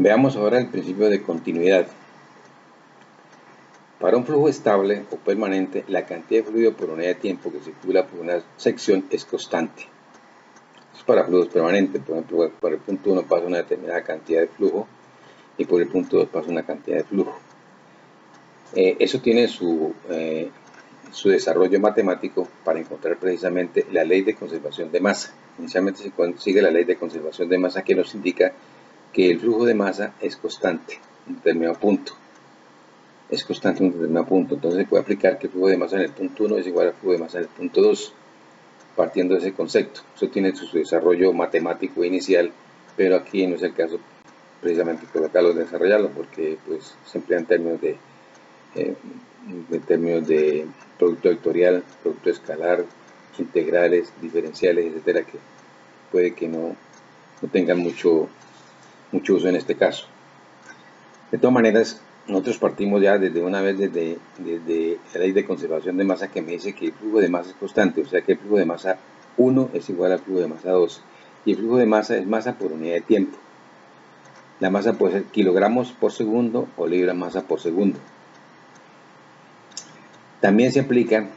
Veamos ahora el principio de continuidad. Para un flujo estable o permanente, la cantidad de fluido por unidad de tiempo que circula por una sección es constante. Esto es para flujos permanentes. Por ejemplo, por el punto 1 pasa una determinada cantidad de flujo y por el punto 2 pasa una cantidad de flujo. Eso tiene su desarrollo matemático para encontrar precisamente la ley de conservación de masa. Inicialmente se consigue la ley de conservación de masa, que nos indica que el flujo de masa es constante en un determinado punto. Es constante en un determinado punto. Entonces se puede aplicar que el flujo de masa en el punto 1 es igual al flujo de masa en el punto 2, partiendo de ese concepto. Eso tiene su desarrollo matemático inicial, pero aquí no es el caso precisamente colocarlo, desarrollarlo, porque pues se emplean términos de producto vectorial, producto escalar, integrales, diferenciales, etcétera, que puede que no tengan mucho uso en este caso. De todas maneras, nosotros partimos ya desde una vez desde la ley de conservación de masa, que me dice que el flujo de masa es constante, o sea que el flujo de masa 1 es igual al flujo de masa 2, y el flujo de masa es masa por unidad de tiempo. La masa puede ser kilogramos por segundo o libra masa por segundo. También se aplica,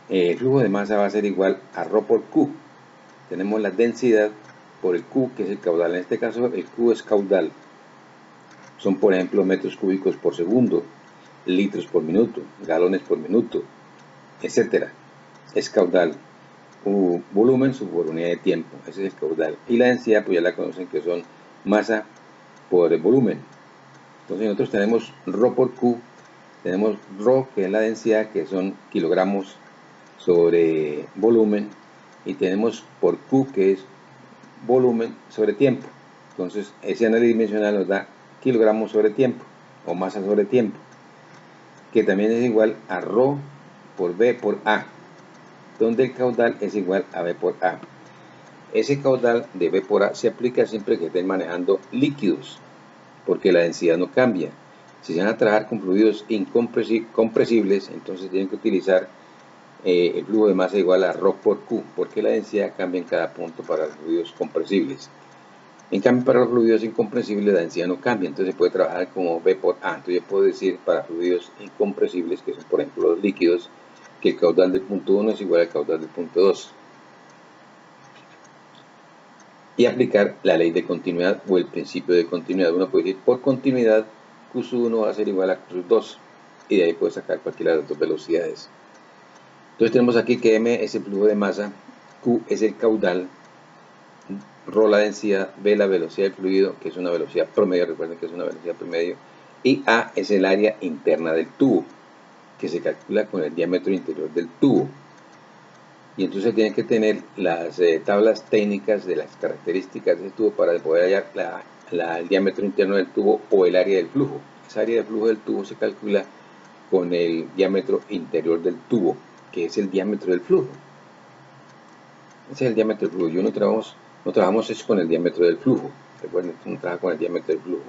el flujo de masa va a ser igual a ρ por Q. Tenemos la densidad por el Q, que es el caudal. En este caso, el Q es caudal. Son, por ejemplo, metros cúbicos por segundo, litros por minuto, galones por minuto, etc. Es caudal. Volumen por unidad de tiempo. Ese es el caudal. Y la densidad, pues ya la conocen, que son masa por el volumen. Entonces nosotros tenemos ρ por Q. Tenemos ρ, que es la densidad, que son kilogramos sobre volumen, y tenemos por Q, que es volumen sobre tiempo. Entonces ese análisis dimensional nos da kilogramos sobre tiempo o masa sobre tiempo, que también es igual a ρ por B por A, donde el caudal es igual a B por A. Ese caudal de B por A se aplica siempre que estén manejando líquidos, porque la densidad no cambia. Si se van a trabajar con fluidos incompresibles, entonces tienen que utilizar el flujo de masa igual a ρ por Q, porque la densidad cambia en cada punto para los fluidos compresibles. En cambio, para los fluidos incompresibles la densidad no cambia, entonces se puede trabajar como B por A. Entonces yo puedo decir para fluidos incompresibles, que son por ejemplo los líquidos, que el caudal del punto 1 es igual al caudal del punto 2. Y aplicar la ley de continuidad o el principio de continuidad. Uno puede decir, por continuidad, Q1 va a ser igual a Q2, y de ahí puede sacar cualquiera de las dos velocidades. Entonces tenemos aquí que M es el flujo de masa, Q es el caudal, ρ la densidad, B la velocidad del fluido, que es una velocidad promedio, recuerden que es una velocidad promedio, y A es el área interna del tubo, que se calcula con el diámetro interior del tubo. Y entonces tienen que tener las tablas técnicas de las características del tubo para poder hallar el diámetro interno del tubo o el área del flujo. Esa área de flujo del tubo se calcula con el diámetro interior del tubo, que es el diámetro del flujo. Ese es el diámetro del flujo. Yo no trabajamos eso con el diámetro del flujo. Recuerden, uno trabaja con el diámetro del flujo.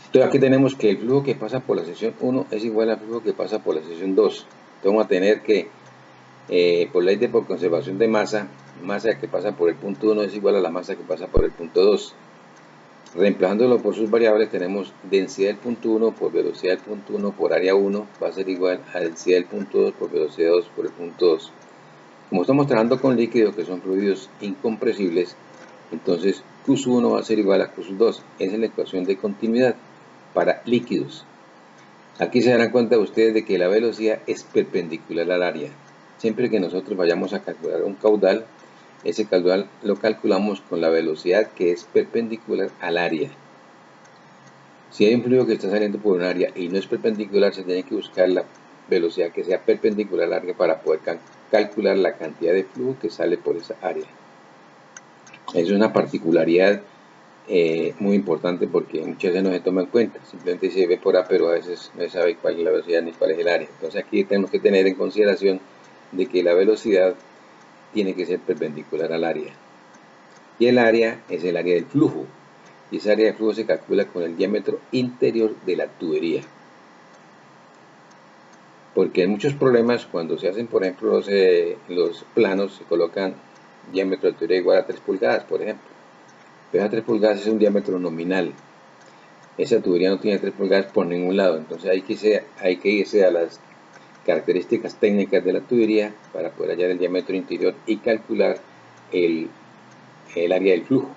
Entonces aquí tenemos que el flujo que pasa por la sección 1 es igual al flujo que pasa por la sección 2. Entonces vamos a tener que, por ley de conservación de masa, masa que pasa por el punto 1 es igual a la masa que pasa por el punto 2. Reemplazándolo por sus variables, tenemos densidad del punto 1 por velocidad del punto 1 por área 1 va a ser igual a densidad del punto 2 por velocidad 2 por el punto 2. Como estamos trabajando con líquidos, que son fluidos incompresibles, entonces Q1 va a ser igual a Q2. Esa es la ecuación de continuidad para líquidos. Aquí se darán cuenta ustedes de que la velocidad es perpendicular al área. Siempre que nosotros vayamos a calcular un caudal, ese caudal lo calculamos con la velocidad que es perpendicular al área. Si hay un fluido que está saliendo por un área y no es perpendicular, se tiene que buscar la velocidad que sea perpendicular al área para poder calcular la cantidad de flujo que sale por esa área. Es una particularidad muy importante, porque muchas veces no se toma en cuenta, simplemente se ve por A, pero a veces no se sabe cuál es la velocidad ni cuál es el área. Entonces aquí tenemos que tener en consideración de que la velocidad tiene que ser perpendicular al área, y el área es el área del flujo, y esa área de flujo se calcula con el diámetro interior de la tubería. Porque en muchos problemas, cuando se hacen, por ejemplo, los planos, se colocan diámetro de tubería igual a 3 pulgadas, por ejemplo. Pero esa 3 pulgadas es un diámetro nominal. Esa tubería no tiene 3 pulgadas por ningún lado, entonces hay que irse a las características técnicas de la tubería para poder hallar el diámetro interior y calcular el área del flujo,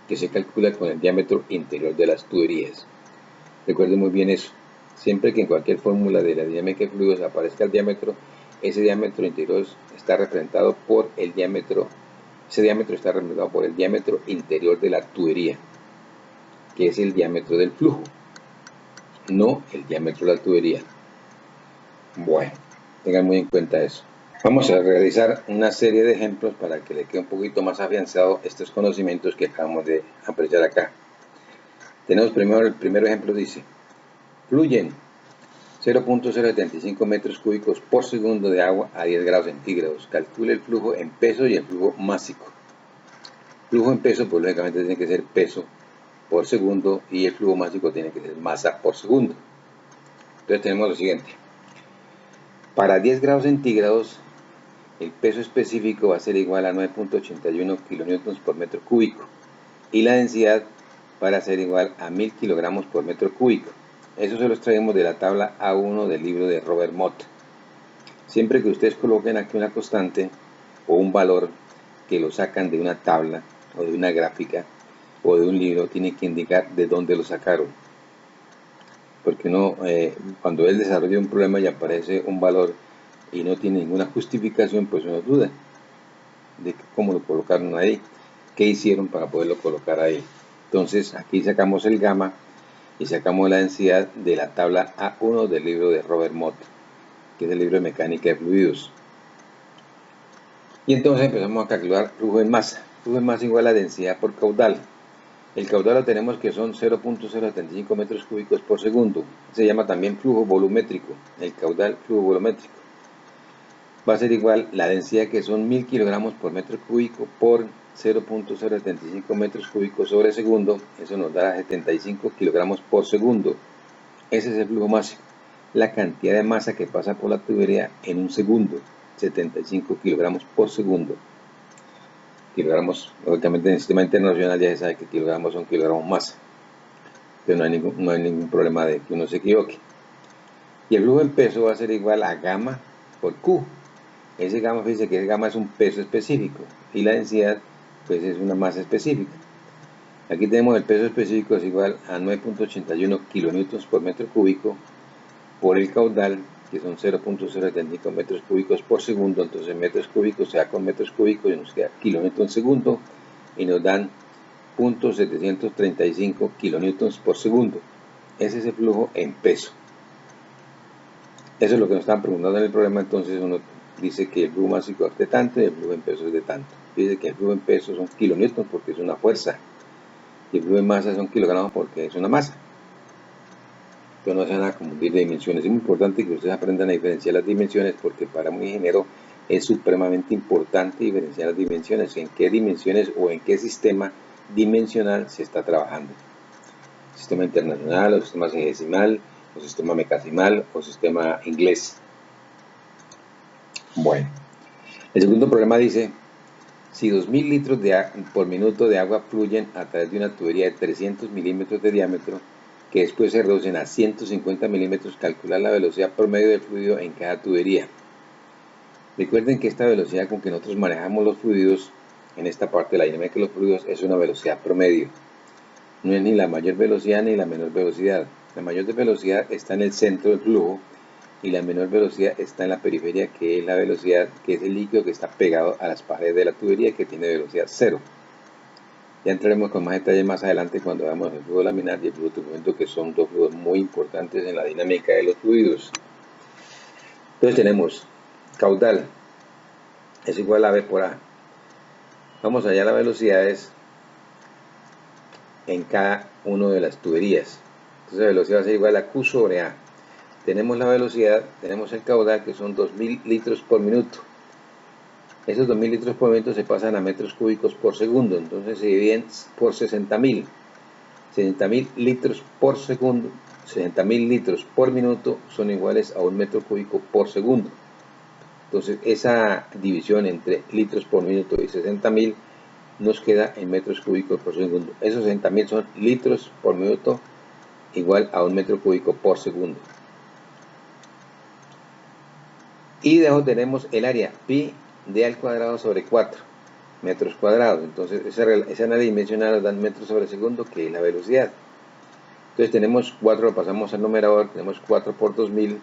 que se calcula con el diámetro interior de las tuberías. Recuerden muy bien eso. Siempre que en cualquier fórmula de la dinámica de fluidos aparezca el diámetro, ese diámetro interior está representado por el diámetro, ese diámetro está representado por el diámetro interior de la tubería, que es el diámetro del flujo, no el diámetro de la tubería. Bueno, tengan muy en cuenta eso. Vamos a realizar una serie de ejemplos para que le quede un poquito más afianzado estos conocimientos que acabamos de apreciar acá. Tenemos primero, el primer ejemplo dice: fluyen 0.075 metros cúbicos por segundo de agua a 10 grados centígrados. Calcule el flujo en peso y el flujo másico. Flujo en peso, pues lógicamente tiene que ser peso por segundo, y el flujo másico tiene que ser masa por segundo. Entonces tenemos lo siguiente: para 10 grados centígrados, el peso específico va a ser igual a 9.81 kilonewtons por metro cúbico, y la densidad va a ser igual a 1000 kilogramos por metro cúbico. Eso se los traemos de la tabla A1 del libro de Robert Mott. Siempre que ustedes coloquen aquí una constante o un valor que lo sacan de una tabla o de una gráfica o de un libro, tienen que indicar de dónde lo sacaron. Porque no, cuando él desarrolla un problema y aparece un valor y no tiene ninguna justificación, pues uno duda de cómo lo colocaron ahí, qué hicieron para poderlo colocar ahí. Entonces aquí sacamos el gamma y sacamos la densidad de la tabla A1 del libro de Robert Mott, que es el libro de mecánica de fluidos. Y entonces empezamos a calcular flujo en masa. Flujo en masa igual a densidad por caudal. El caudal lo tenemos que son 0.075 metros cúbicos por segundo. Se llama también flujo volumétrico. El caudal, flujo volumétrico, va a ser igual la densidad, que son 1000 kilogramos por metro cúbico, por 0.075 metros cúbicos sobre segundo. Eso nos da 75 kilogramos por segundo. Ese es el flujo máximo, la cantidad de masa que pasa por la tubería en un segundo, 75 kilogramos por segundo. Kilogramos, lógicamente en el sistema internacional ya se sabe que kilogramos son kilogramos masa, pero no hay ningún problema de que uno se equivoque. Y el flujo en peso va a ser igual a gamma por Q. Ese gamma, fíjense que ese gamma es un peso específico y la densidad pues es una masa específica. Aquí tenemos el peso específico es igual a 9.81 kilonewtons por metro cúbico por el caudal, que son 0.075 metros cúbicos por segundo. Entonces metros cúbicos se da con metros cúbicos y nos queda kilonewtons segundo, y nos dan 0.735 kilonewtons por segundo. Ese es el flujo en peso. Eso es lo que nos están preguntando en el problema. Entonces uno dice que el flujo másico es de tanto y el flujo en peso es de tanto. Dice que el flujo en peso son kilonewtons porque es una fuerza, y el flujo en masa son kilogramos porque es una masa. Entonces no se van a confundir de dimensiones. Es muy importante que ustedes aprendan a diferenciar las dimensiones, porque para un ingeniero es supremamente importante diferenciar las dimensiones, en qué dimensiones o en qué sistema dimensional se está trabajando. Sistema internacional, o sistema centesimal, o sistema mecasimal, o sistema inglés. Bueno, el segundo problema dice: si 2000 litros por minuto de agua fluyen a través de una tubería de 300 milímetros de diámetro, que después se reducen a 150 milímetros, calcular la velocidad promedio del fluido en cada tubería. Recuerden que esta velocidad con que nosotros manejamos los fluidos en esta parte de la dinámica de los fluidos es una velocidad promedio. No es ni la mayor velocidad ni la menor velocidad. La mayor velocidad está en el centro del flujo y la menor velocidad está en la periferia, que es la velocidad, que es el líquido que está pegado a las paredes de la tubería, que tiene velocidad cero. Ya entraremos con más detalle más adelante cuando veamos el flujo laminar y el flujo turbulento, que son dos fluidos muy importantes en la dinámica de los fluidos. Entonces tenemos caudal es igual a V por A. Vamos allá a las velocidades en cada una de las tuberías. Entonces la velocidad va a ser igual a Q sobre A. Tenemos la velocidad, tenemos el caudal, que son 2000 litros por minuto. Esos 2000 litros por minuto se pasan a metros cúbicos por segundo, entonces se dividen por 60.000. 60.000 litros por segundo, 60.000 litros por minuto son iguales a un metro cúbico por segundo. Entonces esa división entre litros por minuto y 60.000 nos queda en metros cúbicos por segundo. Esos también son litros por minuto igual a 1 metro cúbico por segundo. Y debajo tenemos el área, pi d al cuadrado sobre 4 metros cuadrados. Entonces esa área dimensional nos da metros sobre segundo, que es la velocidad. Entonces tenemos 4, lo pasamos al numerador, tenemos 4 por 2000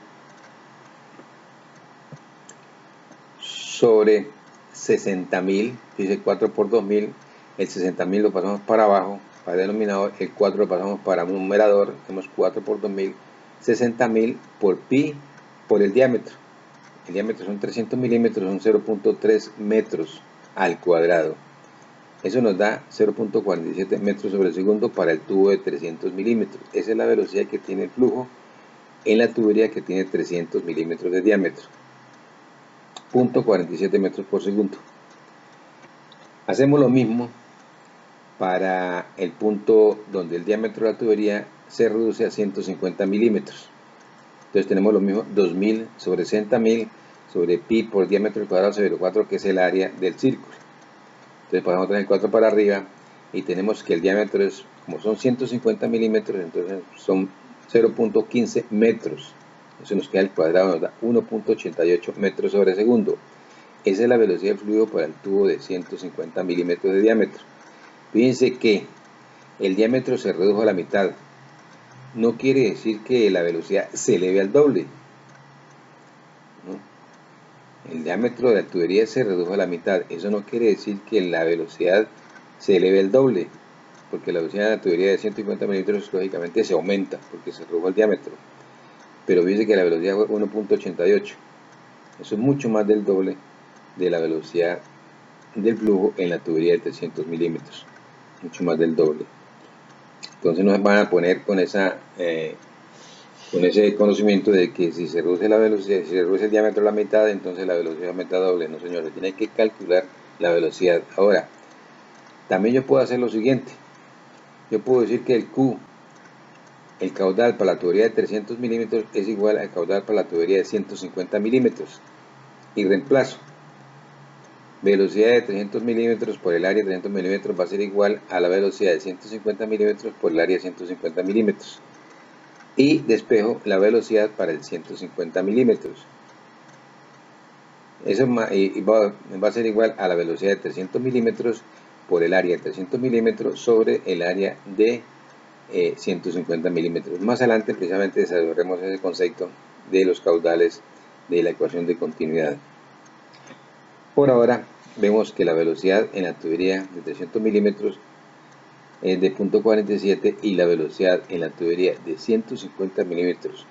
sobre 60.000, dice 4 por 2000, el 60.000 lo pasamos para abajo, para el denominador, el 4 lo pasamos para un numerador, tenemos 4 por 2000, 60.000 por pi por el diámetro. El diámetro son 300 milímetros, son 0.3 metros al cuadrado. Eso nos da 0.47 metros sobre segundo para el tubo de 300 milímetros. Esa es la velocidad que tiene el flujo en la tubería que tiene 300 milímetros de diámetro. 0.47 metros por segundo. Hacemos lo mismo para el punto donde el diámetro de la tubería se reduce a 150 milímetros. Entonces tenemos lo mismo, 2000 sobre 60.000 sobre pi por diámetro al cuadrado sobre 4, que es el área del círculo. Entonces pasamos a tener 4 para arriba y tenemos que el diámetro es, como son 150 milímetros, entonces son 0.15 metros. Eso nos queda el cuadrado, nos da 1.88 metros sobre segundo. Esa es la velocidad del fluido para el tubo de 150 milímetros de diámetro. Fíjense que el diámetro se redujo a la mitad. No quiere decir que la velocidad se eleve al doble. ¿No? El diámetro de la tubería se redujo a la mitad. Eso no quiere decir que la velocidad se eleve al doble, porque la velocidad de la tubería de 150 milímetros lógicamente se aumenta porque se redujo el diámetro. Pero fíjense que la velocidad fue 1.88. Eso es mucho más del doble de la velocidad del flujo en la tubería de 300 milímetros. Mucho más del doble. Entonces nos van a poner con ese conocimiento de que si se reduce la velocidad, si se reduce el diámetro a la mitad, entonces la velocidad aumenta doble. No, señores, tiene que calcular la velocidad. Ahora, también yo puedo hacer lo siguiente. Yo puedo decir que el Q, el caudal para la tubería de 300 milímetros es igual al caudal para la tubería de 150 milímetros. Y reemplazo. Velocidad de 300 milímetros por el área de 300 milímetros va a ser igual a la velocidad de 150 milímetros por el área de 150 milímetros. Y despejo la velocidad para el 150 milímetros. Eso va a ser igual a la velocidad de 300 milímetros por el área de 300 milímetros sobre el área de 150 milímetros. Más adelante precisamente desarrollaremos ese concepto de los caudales de la ecuación de continuidad. Por ahora vemos que la velocidad en la tubería de 300 milímetros es de 0.47 y la velocidad en la tubería de 150 milímetros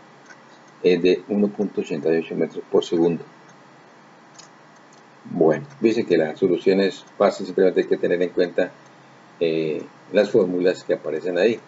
es de 1.88 metros por segundo. Bueno, dice que la solución es fácil, simplemente hay que tener en cuenta las fórmulas que aparecen ahí.